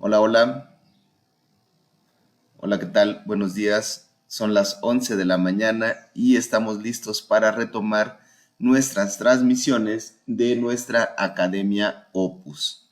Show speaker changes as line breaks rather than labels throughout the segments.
Hola, hola. Hola, ¿qué tal? Buenos días. Son las 11 de la mañana y estamos listos para retomar nuestras transmisiones de nuestra Academia Opus.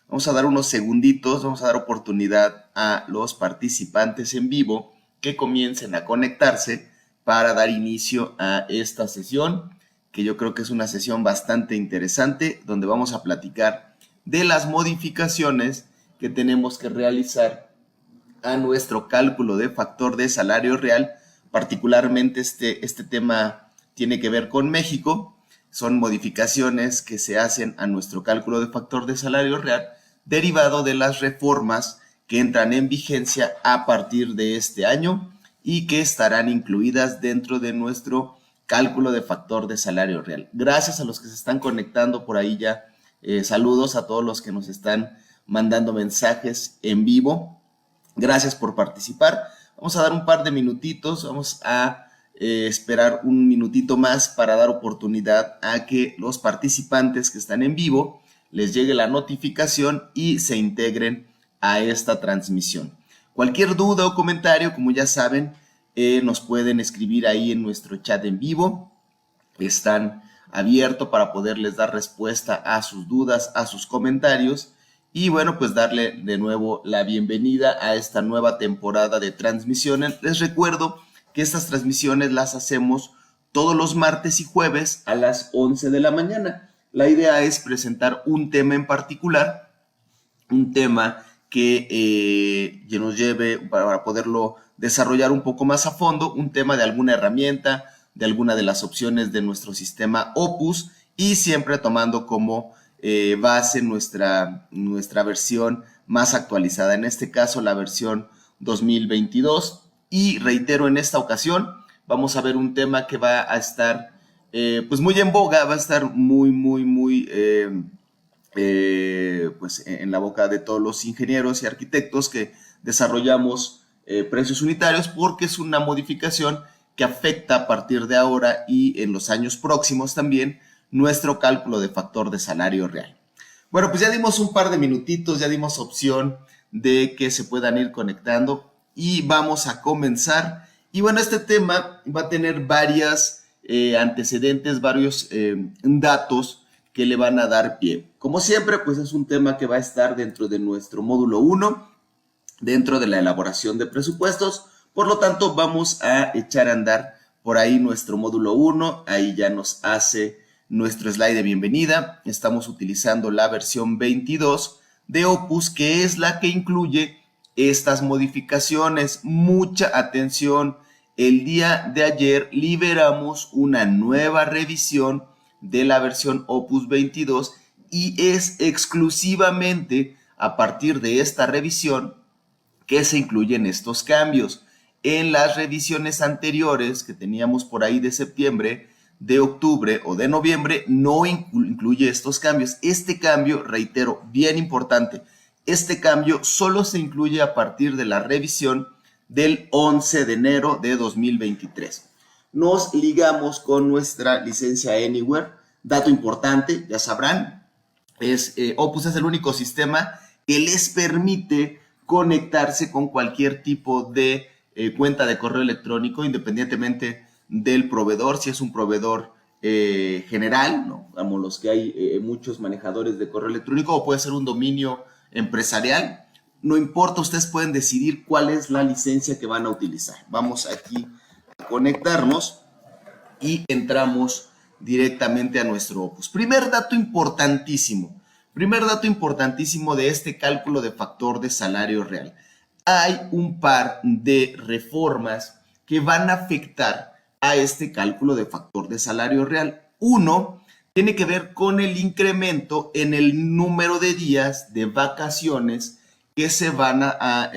Vamos a dar unos segunditos, vamos a dar oportunidad a los participantes en vivo que comiencen a conectarse para dar inicio a esta sesión, que yo creo que es una sesión bastante interesante, donde vamos a platicar de las modificaciones que tenemos que realizar a nuestro cálculo de factor de salario real. Particularmente este tema tiene que ver con México. Son modificaciones que se hacen a nuestro cálculo de factor de salario real derivado de las reformas que entran en vigencia a partir de este año y que estarán incluidas dentro de nuestro cálculo de factor de salario real. Gracias a los que se están conectando por ahí ya. Saludos a todos los que nos están mandando mensajes en vivo. Gracias por participar. Vamos a dar un par de minutitos, vamos a esperar un minutito más para dar oportunidad a que los participantes que están en vivo les llegue la notificación y se integren a esta transmisión. Cualquier duda o comentario, como ya saben, nos pueden escribir ahí en nuestro chat en vivo. Están abiertos para poderles dar respuesta a sus dudas, a sus comentarios. Y bueno, pues darle de nuevo la bienvenida a esta nueva temporada de transmisiones. Les recuerdo que estas transmisiones las hacemos todos los martes y jueves a las 11 de la mañana. La idea es presentar un tema en particular, un tema que nos lleve para poderlo desarrollar un poco más a fondo, un tema de alguna herramienta, de alguna de las opciones de nuestro sistema Opus, y siempre tomando como base nuestra versión más actualizada, en este caso la versión 2022. Y reitero, en esta ocasión vamos a ver un tema que va a estar pues muy en boga, va a estar muy pues en la boca de todos los ingenieros y arquitectos que desarrollamos precios unitarios, porque es una modificación que afecta a partir de ahora y en los años próximos también nuestro cálculo de factor de salario real. Bueno, pues ya dimos un par de minutitos, ya dimos opción de que se puedan ir conectando y vamos a comenzar. Y bueno, este tema va a tener varias antecedentes, varios datos que le van a dar pie. Como siempre, pues es un tema que va a estar dentro de nuestro módulo 1, dentro de la elaboración de presupuestos. Por lo tanto, vamos a echar a andar por ahí nuestro módulo 1. Ahí ya nos hace nuestro slide de bienvenida. Estamos utilizando la versión 22 de Opus, que es la que incluye estas modificaciones. Mucha atención. El día de ayer liberamos una nueva revisión de la versión Opus 22 y es exclusivamente a partir de esta revisión que se incluyen estos cambios. En las revisiones anteriores que teníamos por ahí de septiembre, de octubre o de noviembre, no incluye estos cambios. Este cambio, reitero, bien importante, este cambio solo se incluye a partir de la revisión del 11 de enero de 2023. Nos ligamos con nuestra licencia Anywhere. Dato importante, ya sabrán, Opus es el único sistema que les permite conectarse con cualquier tipo de cuenta de correo electrónico, independientemente del proveedor. Si es un proveedor general, ¿no? Como los que hay muchos manejadores de correo electrónico, o puede ser un dominio empresarial, no importa, ustedes pueden decidir cuál es la licencia que van a utilizar. Vamos aquí a conectarnos y entramos directamente a nuestro Opus. Primer dato importantísimo de este cálculo de factor de salario real. Hay un par de reformas que van a afectar a este cálculo de factor de salario real. Uno tiene que ver con el incremento en el número de días de vacaciones que se van a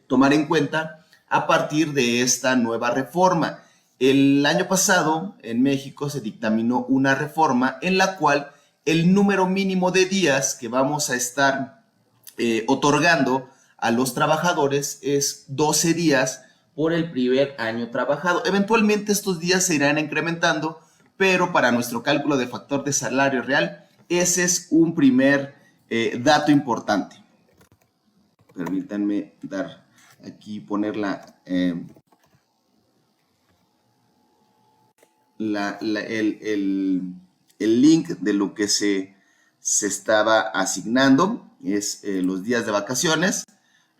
tomar en cuenta a partir de esta nueva reforma. El año pasado en México se dictaminó una reforma en la cual el número mínimo de días que vamos a estar otorgando a los trabajadores es 12 días por el primer año trabajado. Eventualmente estos días se irán incrementando, pero para nuestro cálculo de factor de salario real, ese es un primer dato importante. permítanme dar aquí, poner el link de lo que se estaba asignando, es los días de vacaciones.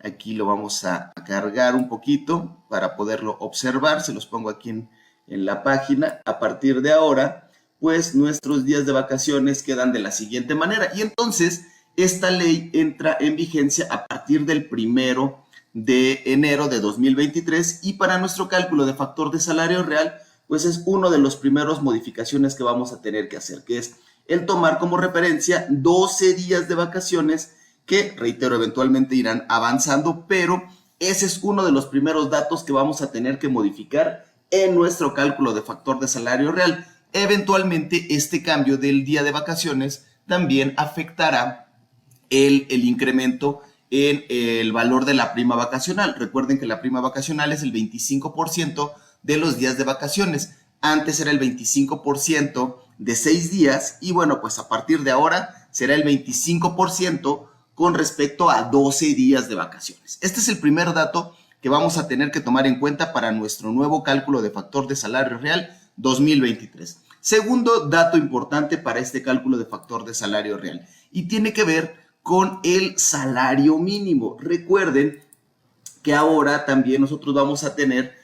Aquí lo vamos a cargar un poquito para poderlo observar, se los pongo aquí en la página. A partir de ahora, pues nuestros días de vacaciones quedan de la siguiente manera, y entonces esta ley entra en vigencia a partir del 1 de enero de 2023, y para nuestro cálculo de factor de salario real, pues es uno de los primeros modificaciones que vamos a tener que hacer, que es el tomar como referencia 12 días de vacaciones que, reitero, eventualmente irán avanzando, pero ese es uno de los primeros datos que vamos a tener que modificar en nuestro cálculo de factor de salario real. Eventualmente este cambio del día de vacaciones también afectará el incremento en el valor de la prima vacacional. Recuerden que la prima vacacional es el 25% de los días de vacaciones. Antes era el 25% de 6 días, y bueno, pues a partir de ahora será el 25% con respecto a 12 días de vacaciones. Este es el primer dato que vamos a tener que tomar en cuenta para nuestro nuevo cálculo de factor de salario real 2023. Segundo dato importante para este cálculo de factor de salario real, y tiene que ver con el salario mínimo. Recuerden que ahora también nosotros vamos a tener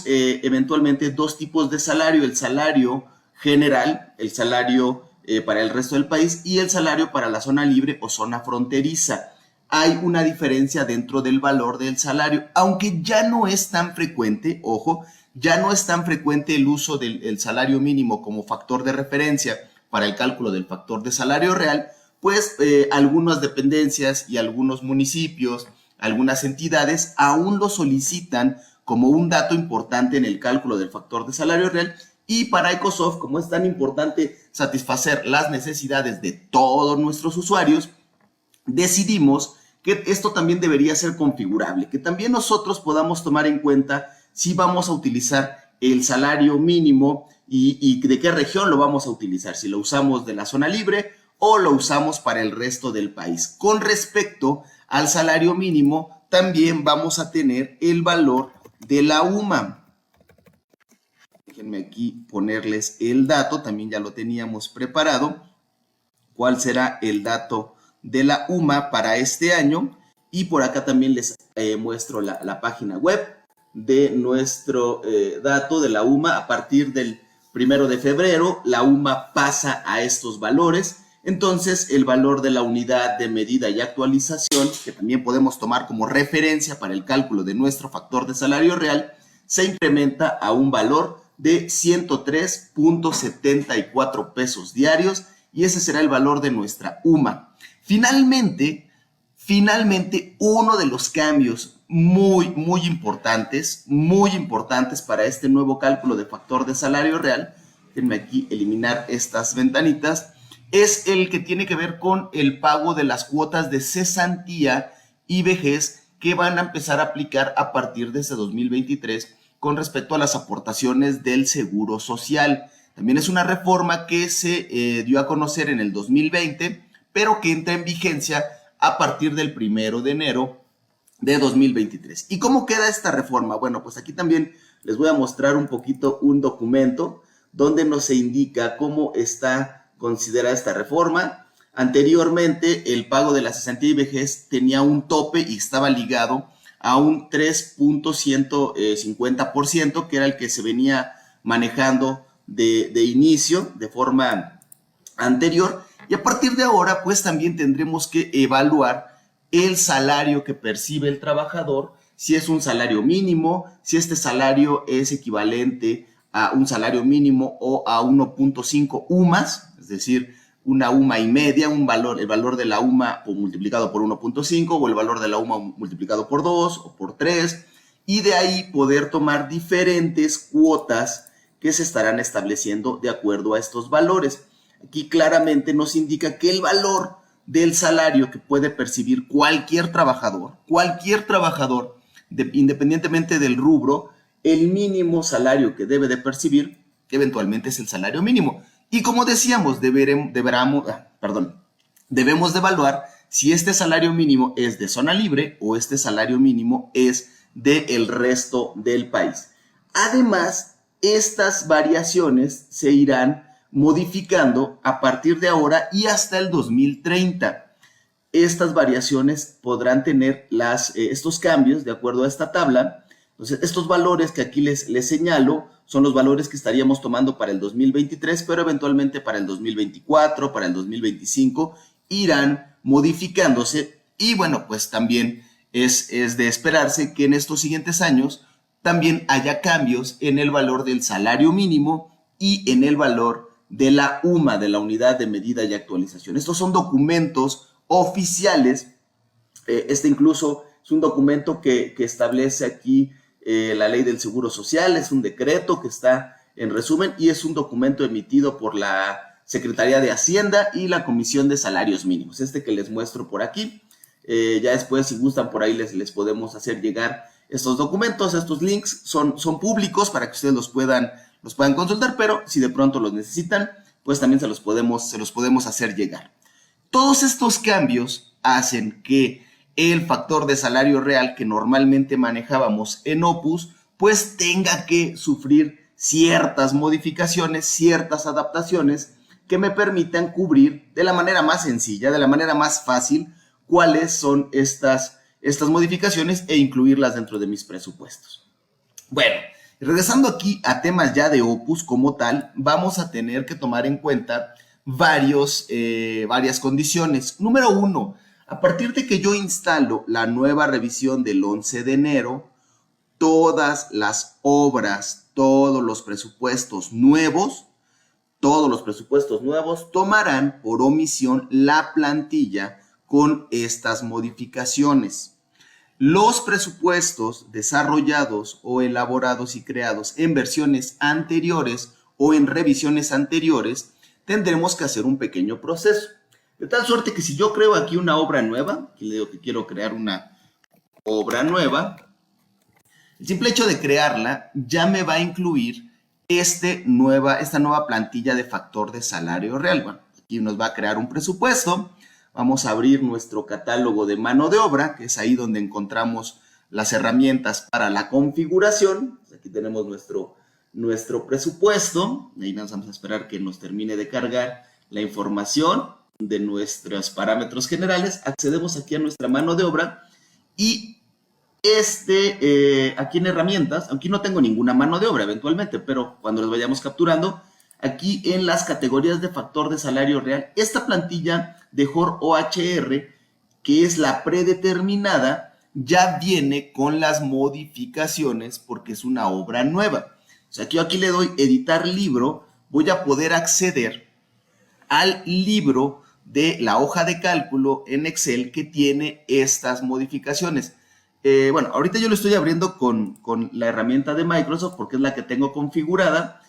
eventualmente dos tipos de salario: el salario general, el salario para el resto del país, y el salario para la zona libre o zona fronteriza. Hay una diferencia dentro del valor del salario, aunque ya no es tan frecuente, ojo, ya no es tan frecuente el uso del salario mínimo como factor de referencia para el cálculo del factor de salario real, pues algunas dependencias y algunos municipios, algunas entidades aún lo solicitan como un dato importante en el cálculo del factor de salario real. Y para Ecosoft, como es tan importante satisfacer las necesidades de todos nuestros usuarios, decidimos que esto también debería ser configurable, que también nosotros podamos tomar en cuenta si vamos a utilizar el salario mínimo y de qué región lo vamos a utilizar, si lo usamos de la zona libre o lo usamos para el resto del país. Con respecto al salario mínimo, también vamos a tener el valor de la UMA. Déjenme aquí ponerles el dato, también ya lo teníamos preparado. ¿Cuál será el dato de la UMA para este año? Y por acá también les muestro la página web de nuestro dato de la UMA. A partir del 1 de febrero, la UMA pasa a estos valores. Entonces, el valor de la unidad de medida y actualización, que también podemos tomar como referencia para el cálculo de nuestro factor de salario real, se incrementa a un valor de 103.74 pesos diarios, y ese será el valor de nuestra UMA. Finalmente, uno de los cambios muy importantes para este nuevo cálculo de factor de salario real, déjenme aquí eliminar estas ventanitas, es el que tiene que ver con el pago de las cuotas de cesantía y vejez que van a empezar a aplicar a partir de este 2023 con respecto a las aportaciones del Seguro Social. También es una reforma que se dio a conocer en el 2020, pero que entra en vigencia a partir del 1 de enero de 2023. ¿Y cómo queda esta reforma? Bueno, pues aquí también les voy a mostrar un poquito un documento donde nos indica cómo está considerada esta reforma. Anteriormente, el pago de la cesantía y vejez tenía un tope y estaba ligado a un 3.150%, que era el que se venía manejando de inicio, de forma anterior. Y a partir de ahora, pues también tendremos que evaluar el salario que percibe el trabajador, si es un salario mínimo, si este salario es equivalente a un salario mínimo o a 1.5 UMAS, es decir, una UMA y media, el valor de la UMA multiplicado por 1.5, o el valor de la UMA multiplicado por 2 o por 3, y de ahí poder tomar diferentes cuotas que se estarán estableciendo de acuerdo a estos valores. Aquí claramente nos indica que el valor del salario que puede percibir cualquier trabajador, independientemente del rubro, el mínimo salario que debe de percibir eventualmente es el salario mínimo. Y como decíamos, debemos de evaluar si este salario mínimo es de zona libre o este salario mínimo es del resto del país. Además, estas variaciones se irán modificando a partir de ahora y hasta el 2030. Estas variaciones podrán tener estos cambios de acuerdo a esta tabla. Entonces, estos valores que aquí les señalo son los valores que estaríamos tomando para el 2023, pero eventualmente para el 2024, para el 2025, irán modificándose. Y bueno, pues también es de esperarse que en estos siguientes años también haya cambios en el valor del salario mínimo y en el valor de la UMA, de la Unidad de Medida y Actualización. Estos son documentos oficiales. Este incluso es un documento que establece aquí la ley del Seguro Social, es un decreto que está en resumen y es un documento emitido por la Secretaría de Hacienda y la Comisión de Salarios Mínimos, este que les muestro por aquí. Ya después, si gustan, por ahí les podemos hacer llegar estos documentos. Estos links son públicos para que ustedes los puedan consultar, pero si de pronto los necesitan, pues también se los podemos hacer llegar. Todos estos cambios hacen que el factor de salario real que normalmente manejábamos en Opus, pues tenga que sufrir ciertas modificaciones, ciertas adaptaciones que me permitan cubrir de la manera más sencilla, de la manera más fácil, cuáles son estas modificaciones e incluirlas dentro de mis presupuestos. Bueno, regresando aquí a temas ya de Opus como tal, vamos a tener que tomar en cuenta varias condiciones. Número 1, a partir de que yo instalo la nueva revisión del 11 de enero, todas las obras, todos los presupuestos nuevos tomarán por omisión la plantilla con estas modificaciones. Los presupuestos desarrollados o elaborados y creados en versiones anteriores o en revisiones anteriores, tendremos que hacer un pequeño proceso. De tal suerte que si yo creo aquí una obra nueva, aquí le digo que quiero crear una obra nueva, el simple hecho de crearla ya me va a incluir esta nueva plantilla de factor de salario real. Bueno, aquí nos va a crear un presupuesto. Vamos a abrir nuestro catálogo de mano de obra, que es ahí donde encontramos las herramientas para la configuración. Aquí tenemos nuestro presupuesto. Ahí nos vamos a esperar que nos termine de cargar la información de nuestros parámetros generales. Accedemos aquí a nuestra mano de obra y aquí en herramientas, aquí no tengo ninguna mano de obra eventualmente, pero cuando los vayamos capturando, aquí en las categorías de factor de salario real, esta plantilla de JOR OHR, que es la predeterminada, ya viene con las modificaciones porque es una obra nueva. O sea, yo aquí le doy editar libro, voy a poder acceder al libro de la hoja de cálculo en Excel que tiene estas modificaciones. Bueno, ahorita yo lo estoy abriendo con la herramienta de Microsoft porque es la que tengo configurada.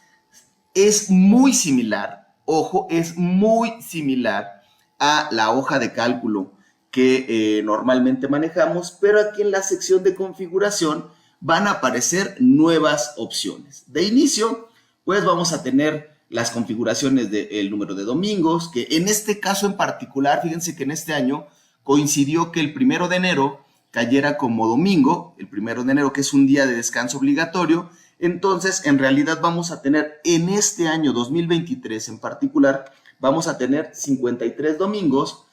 Es muy similar, ojo, es muy similar a la hoja de cálculo que normalmente manejamos, pero aquí en la sección de configuración van a aparecer nuevas opciones. De inicio, pues vamos a tener las configuraciones del número de domingos, que en este caso en particular, fíjense que en este año coincidió que el 1 de enero cayera como domingo, el 1 de enero que es un día de descanso obligatorio. Entonces, en realidad vamos a tener en este año 2023 en particular, vamos a tener 53 domingos.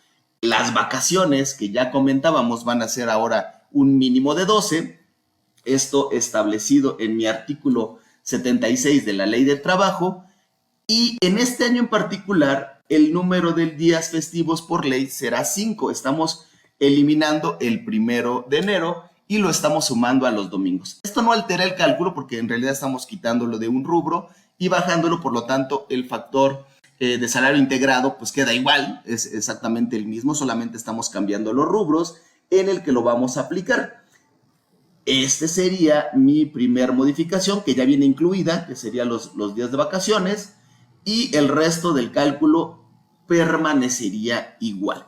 Las vacaciones que ya comentábamos van a ser ahora un mínimo de 12. Esto establecido en mi artículo 76 de la Ley del Trabajo. Y en este año en particular, el número de días festivos por ley será 5. Estamos eliminando el 1 de enero y lo estamos sumando a los domingos. Esto no altera el cálculo porque en realidad estamos quitándolo de un rubro y bajándolo, por lo tanto el factor de salario integrado pues queda igual, es exactamente el mismo, solamente estamos cambiando los rubros en el que lo vamos a aplicar. Este sería mi primer modificación que ya viene incluida, que serían los días de vacaciones, y el resto del cálculo permanecería igual.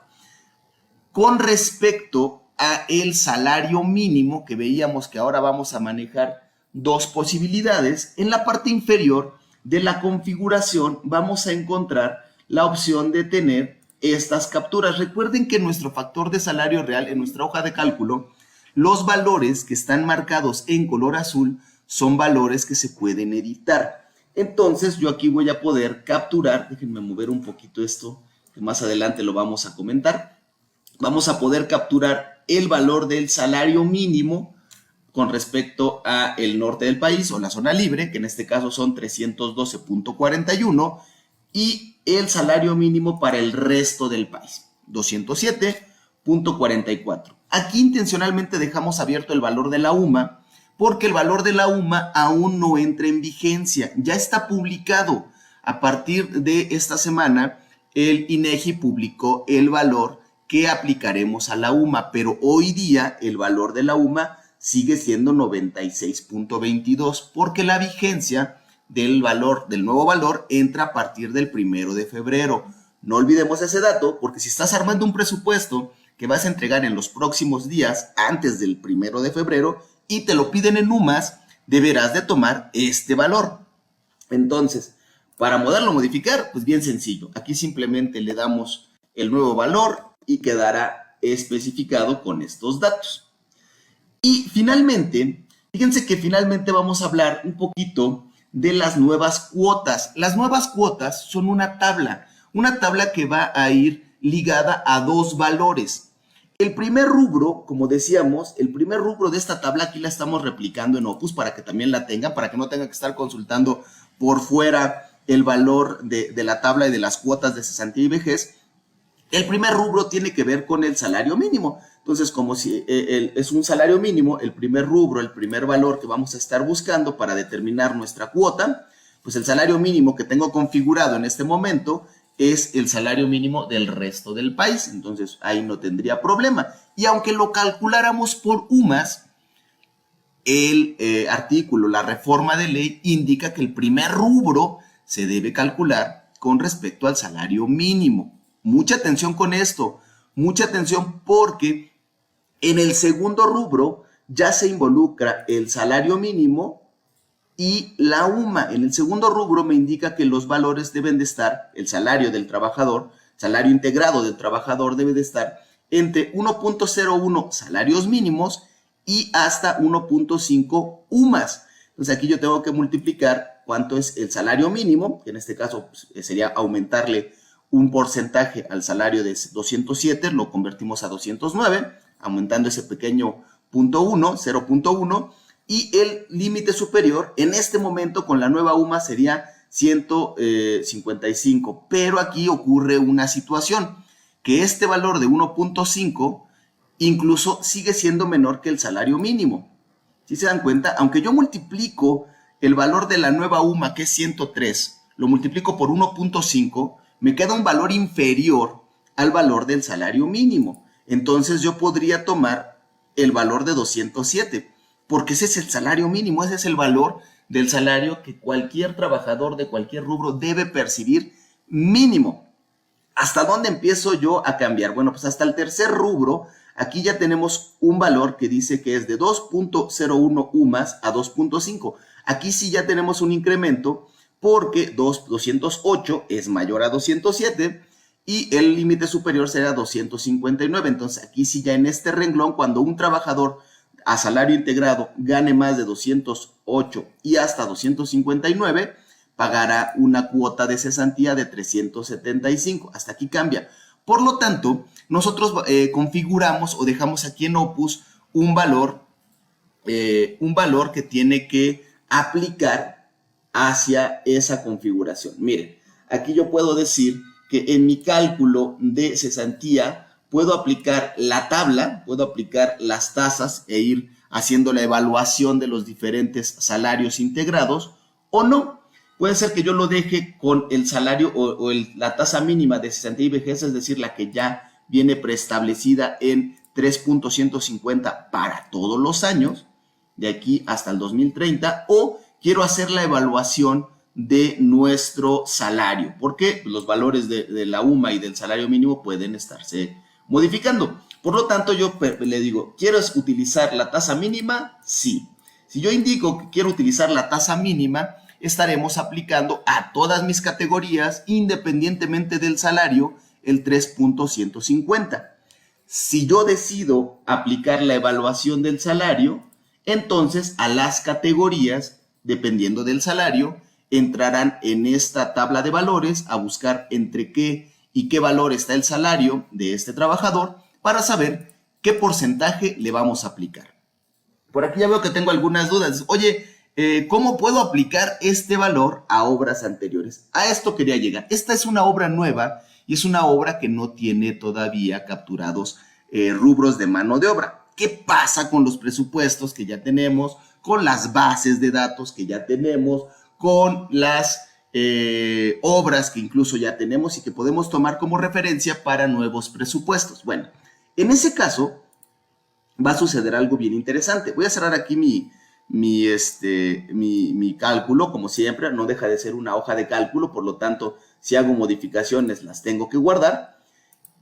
Con respecto a el salario mínimo, que veíamos que ahora vamos a manejar dos posibilidades, en la parte inferior de la configuración vamos a encontrar la opción de tener estas capturas. Recuerden que en nuestro factor de salario real, en nuestra hoja de cálculo, los valores que están marcados en color azul son valores que se pueden editar. Entonces yo aquí voy a poder capturar, déjenme mover un poquito esto, que más adelante lo vamos a comentar. Vamos a poder capturar el valor del salario mínimo con respecto a el norte del país o la zona libre, que en este caso son 312.41, y el salario mínimo para el resto del país, 207.44. Aquí intencionalmente dejamos abierto el valor de la UMA, porque el valor de la UMA aún no entra en vigencia, ya está publicado. A partir de esta semana, el INEGI publicó el valor que aplicaremos a la UMA, pero hoy día el valor de la UMA sigue siendo 96.22, porque la vigencia del nuevo valor entra a partir del 1 de febrero. No olvidemos ese dato, porque si estás armando un presupuesto que vas a entregar en los próximos días antes del 1 de febrero y te lo piden en UMAS, deberás de tomar este valor. Entonces, para poderlo modificar, pues bien sencillo. Aquí simplemente le damos el nuevo valor y quedará especificado con estos datos. Y finalmente, fíjense que finalmente vamos a hablar un poquito de las nuevas cuotas. Las nuevas cuotas son una tabla que va a ir ligada a dos valores. El primer rubro, como decíamos, el primer rubro de esta tabla aquí la estamos replicando en Opus para que también la tengan, para que no tengan que estar consultando por fuera el valor de la tabla y de las cuotas de cesantía y vejez. El primer rubro tiene que ver con el salario mínimo. Entonces, como si es un salario mínimo, el primer rubro, el primer valor que vamos a estar buscando para determinar nuestra cuota, pues el salario mínimo que tengo configurado en este momento es el salario mínimo del resto del país. Entonces, ahí no tendría problema. Y aunque lo calculáramos por UMAS, el artículo, la reforma de ley, indica que el primer rubro se debe calcular con respecto al salario mínimo. Mucha atención con esto, mucha atención, porque en el segundo rubro ya se involucra el salario mínimo y la UMA. En el segundo rubro me indica que los valores deben de estar, el salario del trabajador, salario integrado del trabajador debe de estar entre 1.01 salarios mínimos y hasta 1.5 UMAS. Entonces aquí yo tengo que multiplicar cuánto es el salario mínimo, que en este caso pues, sería aumentarle un porcentaje al salario de 207, lo convertimos a 209, aumentando ese pequeño 0.1, y el límite superior en este momento con la nueva UMA sería 155, pero aquí ocurre una situación, que este valor de 1.5 incluso sigue siendo menor que el salario mínimo. ¿Sí se dan cuenta? Aunque yo multiplico el valor de la nueva UMA, que es 103, lo multiplico por 1.5, me queda un valor inferior al valor del salario mínimo. Entonces yo podría tomar el valor de 207, porque ese es el salario mínimo, ese es el valor del salario que cualquier trabajador de cualquier rubro debe percibir mínimo. ¿Hasta dónde empiezo yo a cambiar? Bueno, pues hasta el tercer rubro. Aquí ya tenemos un valor que dice que es de 2.01 UMAS a 2.5. Aquí sí ya tenemos un incremento, porque 208 es mayor a 207 y el límite superior será 259. Entonces aquí sí ya en este renglón, cuando un trabajador a salario integrado gane más de 208 y hasta 259, pagará una cuota de cesantía de 375. Hasta aquí cambia. Por lo tanto, nosotros configuramos o dejamos aquí en Opus un valor que tiene que aplicar hacia esa configuración. Miren, aquí yo puedo decir que en mi cálculo de cesantía puedo aplicar la tabla, puedo aplicar las tasas e ir haciendo la evaluación de los diferentes salarios integrados, o no. Puede ser que yo lo deje con el salario o la tasa mínima de cesantía y vejez, es decir, la que ya viene preestablecida en 3.150 para todos los años, de aquí hasta el 2030, o quiero hacer la evaluación de nuestro salario, porque los valores de la UMA y del salario mínimo pueden estarse modificando. Por lo tanto, yo le digo, ¿quieres utilizar la tasa mínima? Sí. Si yo indico que quiero utilizar la tasa mínima, estaremos aplicando a todas mis categorías, independientemente del salario, el 3.150. Si yo decido aplicar la evaluación del salario, entonces a las categorías, dependiendo del salario, entrarán en esta tabla de valores a buscar entre qué y qué valor está el salario de este trabajador para saber qué porcentaje le vamos a aplicar. Por aquí ya veo que tengo algunas dudas. Oye, ¿cómo puedo aplicar este valor a obras anteriores? A esto quería llegar. Esta es una obra nueva y es una obra que no tiene todavía capturados rubros de mano de obra. ¿Qué pasa con los presupuestos que ya tenemos, con las bases de datos que ya tenemos, con las obras que incluso ya tenemos y que podemos tomar como referencia para nuevos presupuestos? Bueno, en ese caso va a suceder algo bien interesante. Voy a cerrar aquí mi cálculo, como siempre, no deja de ser una hoja de cálculo, por lo tanto, si hago modificaciones las tengo que guardar.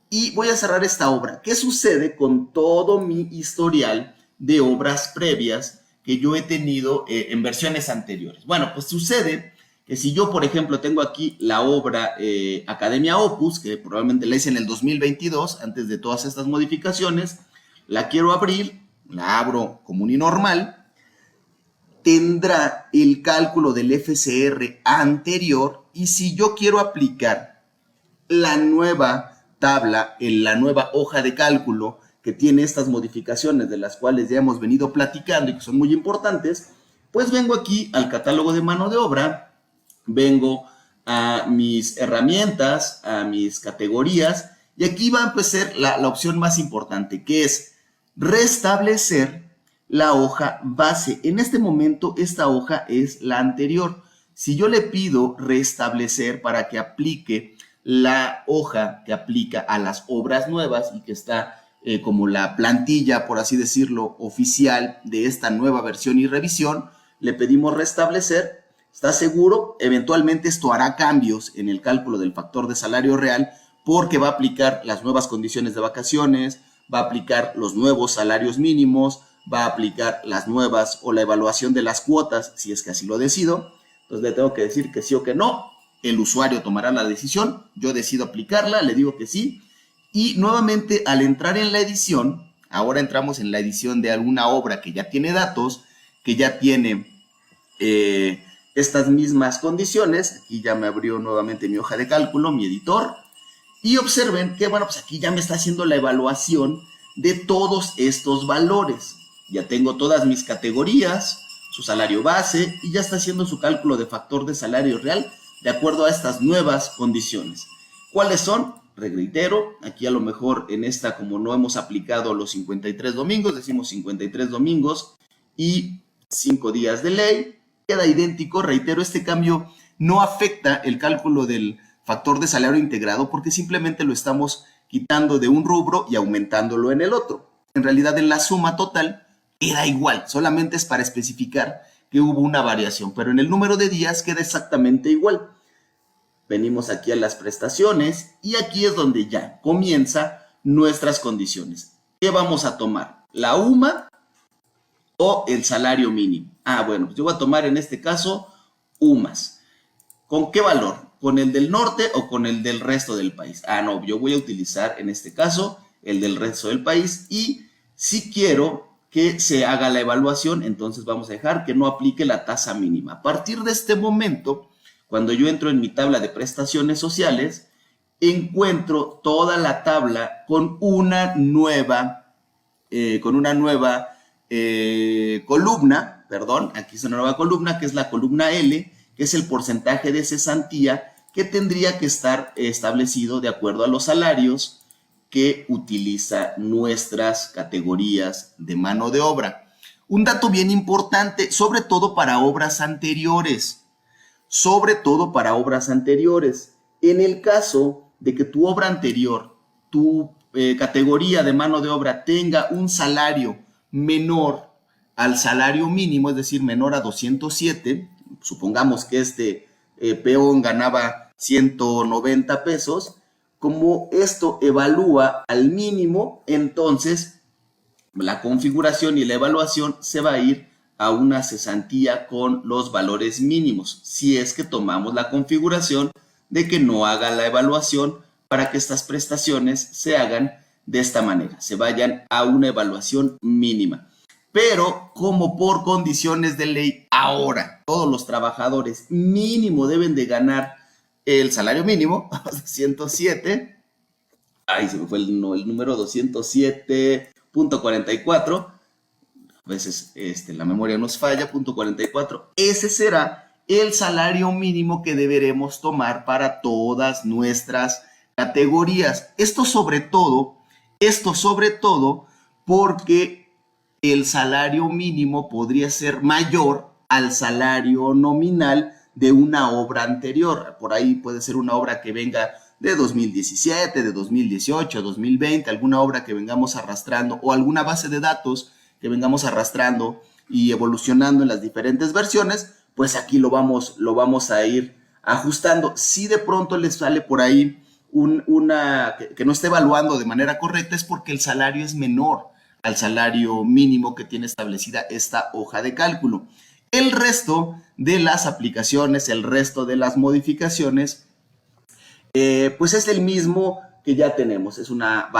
Y voy a cerrar esta obra. ¿Qué sucede con todo mi historial de obras previas que yo he tenido en versiones anteriores? Bueno, pues sucede que si yo, por ejemplo, tengo aquí la obra Academia Opus, que probablemente la hice en el 2022, antes de todas estas modificaciones, la quiero abrir, la abro común y normal, tendrá el cálculo del FCR anterior, y si yo quiero aplicar la nueva tabla en la nueva hoja de cálculo que tiene estas modificaciones de las cuales ya hemos venido platicando y que son muy importantes, pues vengo aquí al catálogo de mano de obra, vengo a mis herramientas, a mis categorías, y aquí va a empezar la opción más importante, que es restablecer la hoja base. En este momento esta hoja es la anterior. Si yo le pido restablecer para que aplique la hoja que aplica a las obras nuevas y que está como la plantilla, por así decirlo, oficial de esta nueva versión y revisión, le pedimos restablecer. ¿Está seguro? Eventualmente esto hará cambios en el cálculo del factor de salario real porque va a aplicar las nuevas condiciones de vacaciones, va a aplicar los nuevos salarios mínimos, va a aplicar las nuevas o la evaluación de las cuotas, si es que así lo decido. Entonces le tengo que decir que sí o que no. El usuario tomará la decisión, yo decido aplicarla, le digo que sí, y nuevamente al entrar en la edición, ahora entramos en la edición de alguna obra que ya tiene datos, que ya tiene estas mismas condiciones. Aquí ya me abrió nuevamente mi hoja de cálculo, mi editor, y observen que, bueno, pues aquí ya me está haciendo la evaluación de todos estos valores. Ya tengo todas mis categorías, su salario base, y ya está haciendo su cálculo de factor de salario real de acuerdo a estas nuevas condiciones. ¿Cuáles son? Reitero, aquí a lo mejor en esta, como no hemos aplicado los 53 domingos, decimos 53 domingos y 5 días de ley, queda idéntico. Reitero, este cambio no afecta el cálculo del factor de salario integrado porque simplemente lo estamos quitando de un rubro y aumentándolo en el otro. En realidad, en la suma total queda igual, solamente es para especificar que hubo una variación, pero en el número de días queda exactamente igual. Venimos aquí a las prestaciones y aquí es donde ya comienza nuestras condiciones. ¿Qué vamos a tomar? ¿La UMA o el salario mínimo? Bueno, pues yo voy a tomar en este caso UMAS. ¿Con qué valor? ¿Con el del norte o con el del resto del país? No, yo voy a utilizar en este caso el del resto del país, y si quiero que se haga la evaluación, entonces vamos a dejar que no aplique la tasa mínima. A partir de este momento, cuando yo entro en mi tabla de prestaciones sociales, encuentro toda la tabla con una nueva columna, aquí es una nueva columna, que es la columna L, que es el porcentaje de cesantía que tendría que estar establecido de acuerdo a los salarios que utiliza nuestras categorías de mano de obra. Un dato bien importante, sobre todo para obras anteriores. En el caso de que tu obra anterior, tu categoría de mano de obra tenga un salario menor al salario mínimo, es decir, menor a 207, supongamos que este peón ganaba 190 pesos, como esto evalúa al mínimo, entonces la configuración y la evaluación se va a ir a una cesantía con los valores mínimos, si es que tomamos la configuración de que no haga la evaluación para que estas prestaciones se hagan de esta manera, se vayan a una evaluación mínima. Pero como por condiciones de ley, ahora todos los trabajadores mínimo deben de ganar el salario mínimo, 107, ahí se me fue el número 207.44, a veces la memoria nos falla, punto 44, ese será el salario mínimo que deberemos tomar para todas nuestras categorías. Esto sobre todo porque el salario mínimo podría ser mayor al salario nominal de una obra anterior. Por ahí puede ser una obra que venga de 2017, de 2018, 2020, alguna obra que vengamos arrastrando o alguna base de datos que vengamos arrastrando y evolucionando en las diferentes versiones, pues aquí lo vamos a ir ajustando. Si de pronto les sale por ahí que no esté evaluando de manera correcta, es porque el salario es menor al salario mínimo que tiene establecida esta hoja de cálculo. El resto de las aplicaciones, el resto de las modificaciones, pues es el mismo que ya tenemos. Es una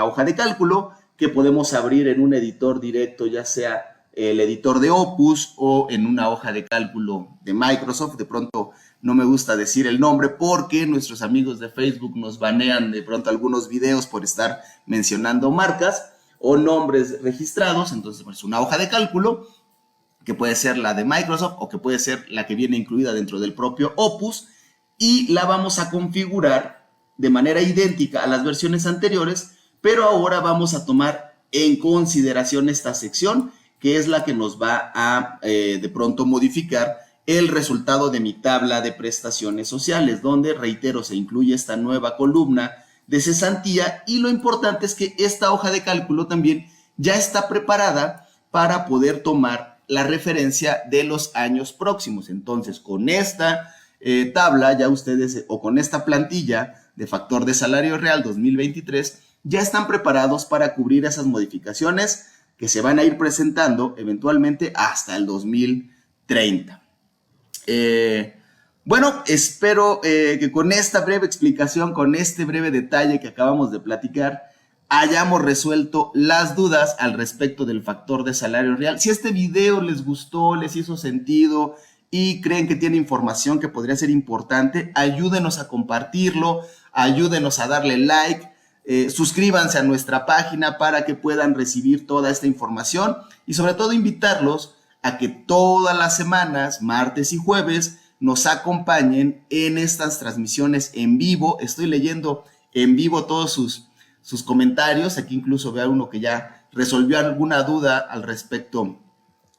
hoja de cálculo que podemos abrir en un editor directo, ya sea el editor de Opus o en una hoja de cálculo de Microsoft. De pronto no me gusta decir el nombre porque nuestros amigos de Facebook nos banean de pronto algunos videos por estar mencionando marcas o nombres registrados. Entonces, pues, una hoja de cálculo que puede ser la de Microsoft o que puede ser la que viene incluida dentro del propio Opus, y la vamos a configurar de manera idéntica a las versiones anteriores, pero ahora vamos a tomar en consideración esta sección, que es la que nos va a de pronto modificar el resultado de mi tabla de prestaciones sociales, donde, reitero, se incluye esta nueva columna de cesantía, y lo importante es que esta hoja de cálculo también ya está preparada para poder tomar la referencia de los años próximos. Entonces, con esta tabla ya ustedes, o con esta plantilla de factor de salario real 2023, ya están preparados para cubrir esas modificaciones que se van a ir presentando eventualmente hasta el 2030. Bueno, espero que con esta breve explicación, con este breve detalle que acabamos de platicar, hayamos resuelto las dudas al respecto del factor de salario real. Si este video les gustó, les hizo sentido y creen que tiene información que podría ser importante, ayúdenos a compartirlo, ayúdenos a darle like, suscríbanse a nuestra página para que puedan recibir toda esta información, y sobre todo invitarlos a que todas las semanas, martes y jueves, nos acompañen en estas transmisiones en vivo. Estoy leyendo en vivo todos sus comentarios. Aquí incluso veo uno que ya resolvió alguna duda al respecto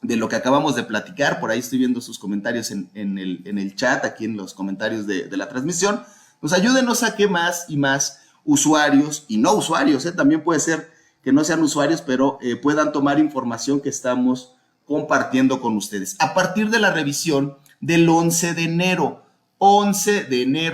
de lo que acabamos de platicar. Por ahí estoy viendo sus comentarios en el chat, aquí en los comentarios de la transmisión. Pues ayúdenos a que más y más usuarios, y no usuarios, también puede ser que no sean usuarios, pero puedan tomar información que estamos compartiendo con ustedes. A partir de la revisión del 11 de enero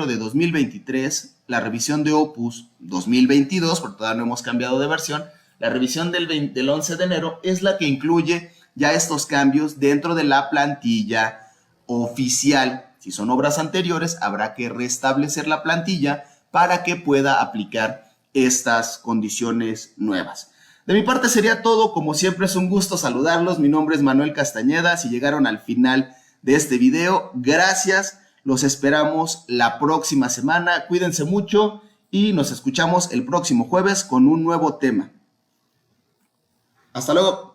de 2023, la revisión de Opus 2022, porque todavía no hemos cambiado de versión, la revisión del 11 de enero es la que incluye ya estos cambios dentro de la plantilla oficial. Si son obras anteriores, habrá que restablecer la plantilla para que pueda aplicar estas condiciones nuevas. De mi parte sería todo. Como siempre, es un gusto saludarlos. Mi nombre es Manuel Castañeda. Si llegaron al final de este video, gracias. Los esperamos la próxima semana. Cuídense mucho y nos escuchamos el próximo jueves con un nuevo tema. Hasta luego.